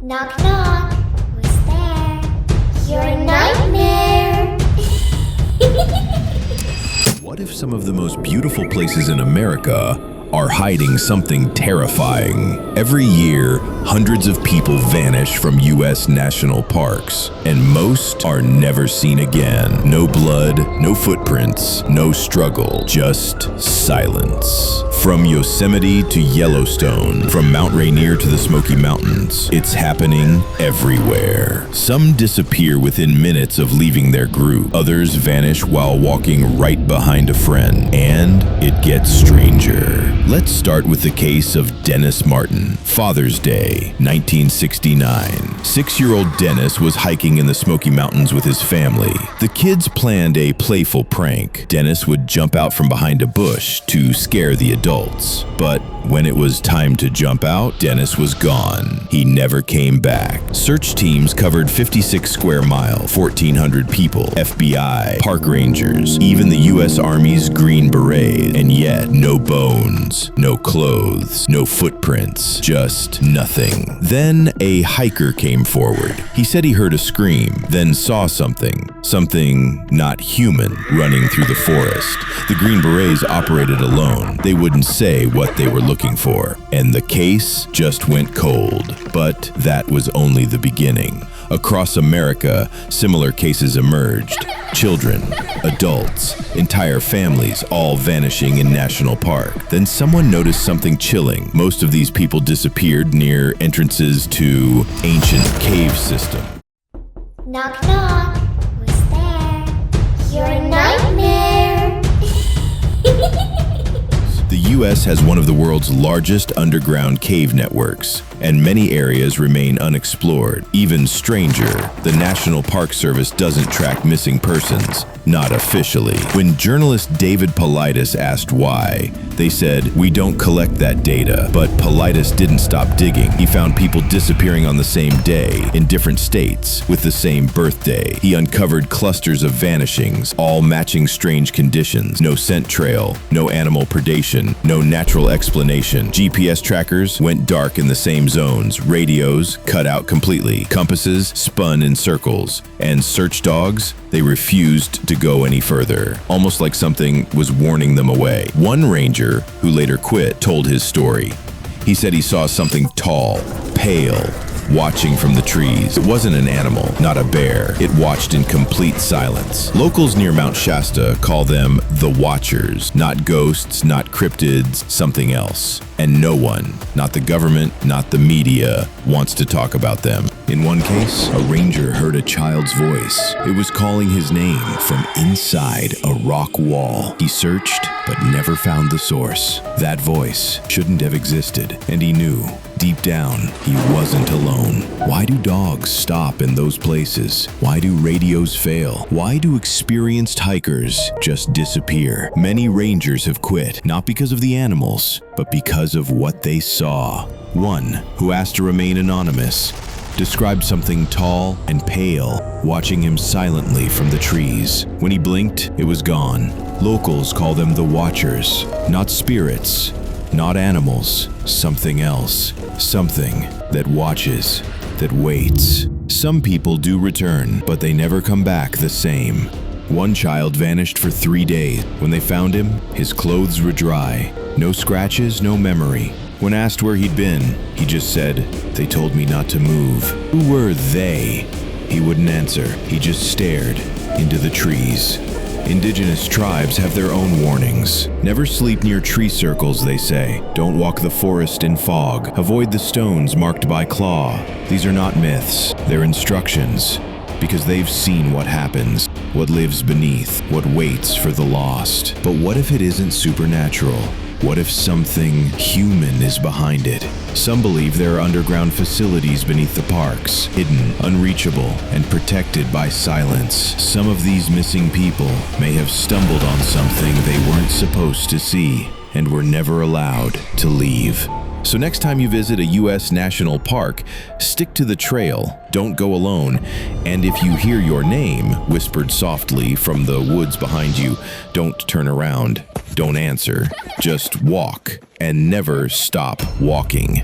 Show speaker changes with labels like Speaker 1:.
Speaker 1: Knock, knock. Who's there? Your nightmare.
Speaker 2: What if some of the most beautiful places in America are hiding something terrifying? Every year, hundreds of people vanish from U.S. national parks, and most are never seen again. No blood, no footprints, no struggle, just silence. From Yosemite to Yellowstone, from Mount Rainier to the Smoky Mountains, it's happening everywhere. Some disappear within minutes of leaving their group. Others vanish while walking right behind a friend. And it gets stranger. Let's start with the case of Dennis Martin. Father's Day, 1969. 6-year-old Dennis was hiking in the Smoky Mountains with his family. The kids planned a playful prank. Dennis would jump out from behind a bush to scare the adults. But when it was time to jump out, Dennis was gone. He never came back. Search teams covered 56 square miles, 1,400 people, FBI, park rangers, even the U.S. Army's Green Berets, and yet no bones, no clothes, no footprints, just nothing. Then a hiker came forward. He said he heard a scream, then saw something not human, running through the forest. The Green Berets operated alone. They wouldn't say what they were looking for, and the case just went cold. But that was only the beginning. Across America, similar cases emerged. Children, adults, entire families all vanishing in national park. Then someone noticed something chilling. Most of these people disappeared near entrances to ancient cave system.
Speaker 1: Knock, knock. Who's there? Your nightmare.
Speaker 2: The U.S. has one of the world's largest underground cave networks, and many areas remain unexplored. Even stranger, the National Park Service doesn't track missing persons, not officially. When journalist David Paulides asked why, they said, "We don't collect that data." But Paulides didn't stop digging. He found people disappearing on the same day, in different states, with the same birthday. He uncovered clusters of vanishings, all matching strange conditions. No scent trail, no animal predation, no natural explanation. GPS trackers went dark in the same zones. Radios cut out completely. Compasses spun in circles. And search dogs, they refused to go any further, almost like something was warning them away. One ranger, who later quit, told his story. He said he saw something tall, pale, watching from the trees. It wasn't an animal, not a bear. It watched in complete silence. Locals near Mount Shasta call them the Watchers. Not ghosts, not cryptids, something else. And no one, not the government, not the media, wants to talk about them. In one case, a ranger heard a child's voice. It was calling his name from inside a rock wall. He searched, but never found the source. That voice shouldn't have existed, and he knew, deep down, he wasn't alone. Why do dogs stop in those places? Why do radios fail? Why do experienced hikers just disappear? Many rangers have quit, not because of the animals, but because of what they saw. One, who asked to remain anonymous, described something tall and pale, watching him silently from the trees. When he blinked, it was gone. Locals call them the Watchers. Not spirits, not animals, something else. Something that watches, that waits. Some people do return, but they never come back the same. One child vanished for 3 days. When they found him, his clothes were dry. No scratches, no memory. When asked where he'd been, he just said, "They told me not to move." Who were they? He wouldn't answer. He just stared into the trees. Indigenous tribes have their own warnings. Never sleep near tree circles, they say. Don't walk the forest in fog. Avoid the stones marked by claw. These are not myths, they're instructions. Because they've seen what happens, what lives beneath, what waits for the lost. But what if it isn't supernatural? What if something human is behind it? Some believe there are underground facilities beneath the parks, hidden, unreachable, and protected by silence. Some of these missing people may have stumbled on something they weren't supposed to see and were never allowed to leave. So next time you visit a U.S. national park, stick to the trail, don't go alone, and if you hear your name whispered softly from the woods behind you, don't turn around, don't answer, just walk and never stop walking.